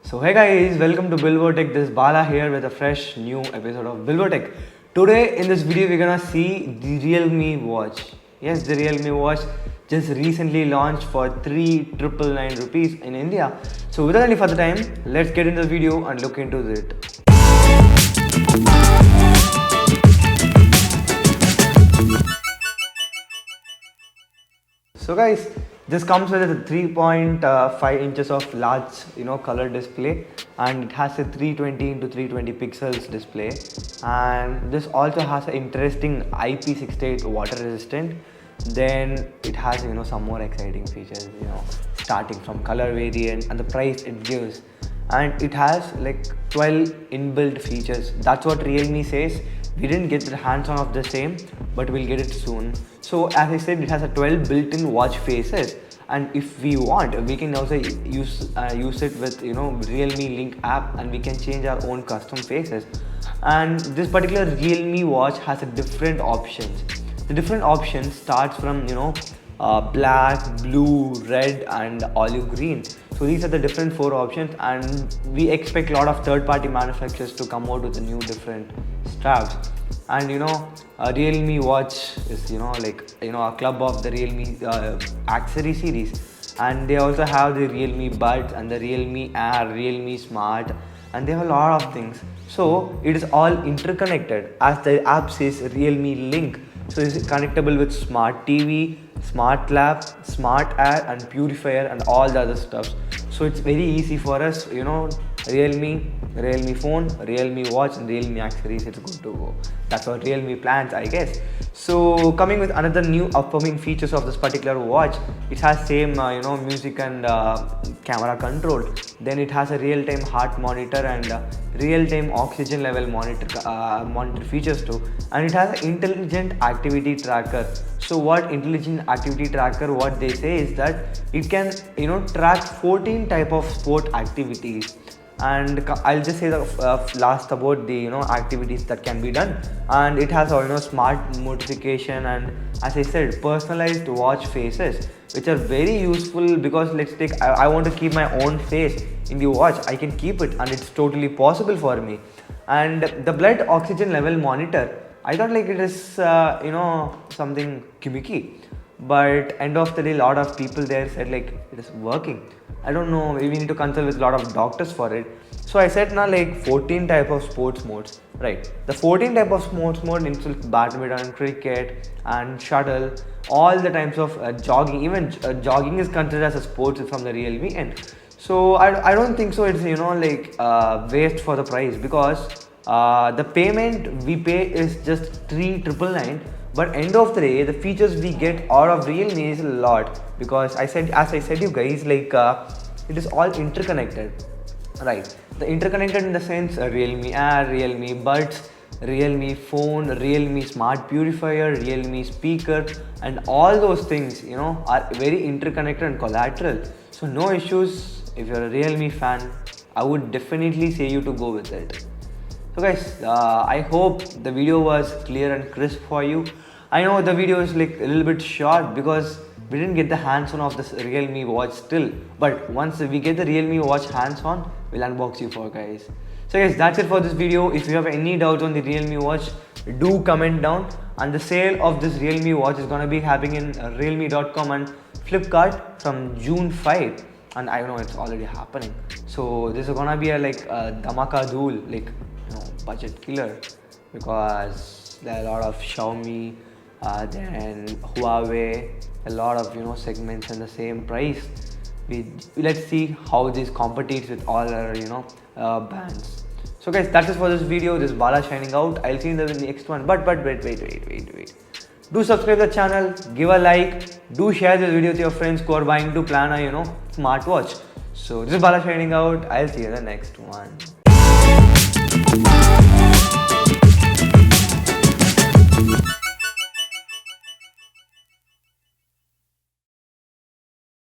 So hey guys, welcome to Bilbo Tech. This is Bala here with a fresh new episode of Bilbo Tech. Today in this video we're gonna see the Realme watch. Yes, the Realme watch just recently launched for 3,999 rupees in India. So without any further time, let's get into the video and look into it. So guys, this comes with a 3.5 inches of large, color display, and it has a 320 into 320 pixels display, and this also has an interesting IP68 water resistant. Then it has some more exciting features, starting from color variant and the price it gives, and it has like 12 inbuilt features. That's what Realme says. We didn't get the hands-on of the same, but we'll get it soon. So as I said, it has a 12 built-in watch faces, and if we want, we can also use it with Realme Link app, and we can change our own custom faces. And this particular Realme watch has a different options. The different options starts from black, blue, red, and olive green. So these are the different 4 options, and we expect a lot of third-party manufacturers to come out with the new different straps. And a Realme watch is a club of the Realme accessory series, and they also have the Realme Buds and the Realme Air, Realme Smart, and they have a lot of things. So it is all interconnected, as the app says Realme Link. So it's connectable with smart TV, smart lab, smart air, and purifier, and all the other stuff. So it's very easy for us, Realme phone, Realme watch, and Realme accessories. It's good to go. That's what Realme plans, I guess. So coming with another new upcoming features of this particular watch, it has same music and camera control. Then it has a real-time heart monitor and real-time oxygen level monitor features too. And it has an intelligent activity tracker. So what intelligent activity tracker, what they say is that it can track 14 type of sport activities. And I'll just say the last about the activities that can be done. And it has smart notification, and as I said, personalized watch faces, which are very useful, because let's take I want to keep my own face in the watch. I can keep it, and it's totally possible for me. And the blood oxygen level monitor, I thought like it is something gimmicky, but end of the day, a lot of people there said like it is working. I don't know, we need to consult with a lot of doctors for it. So I said now like 14 type of sports modes, right? The 14 type of sports mode includes badminton, cricket, and shuttle, all the types of jogging. Even jogging is considered as a sport from the Realme end. So I don't think so it's waste for the price, because the payment we pay is just 3,999, but end of the day, the features we get out of Realme is a lot, because as I said you guys, it is all interconnected, right? The interconnected in the sense Realme Air, Realme Buds, Realme phone, Realme Smart Purifier, Realme speaker, and all those things are very interconnected and collateral. So no issues. If you're a Realme fan, I would definitely say you to go with it. So guys, I hope the video was clear and crisp for you. I know the video is like a little bit short because we didn't get the hands-on of this Realme watch still. But once we get the Realme watch hands-on, we'll unbox you for guys. So guys, that's it for this video. If you have any doubts on the Realme watch, do comment down. And the sale of this Realme watch is gonna be happening in realme.com and Flipkart from June 5. And I know it's already happening. So this is gonna be a dhamaka dhool, budget killer, because there are a lot of Xiaomi, then Huawei, a lot of segments in the same price. Let's see how this competes with all our brands. So guys, that's it for this video. This is Bala shining out. I'll see you in the next one. But wait. Do subscribe the channel, give a like, do share this video with your friends who are buying to plan a smartwatch. So this is Bala shining out. I'll see you in the next one.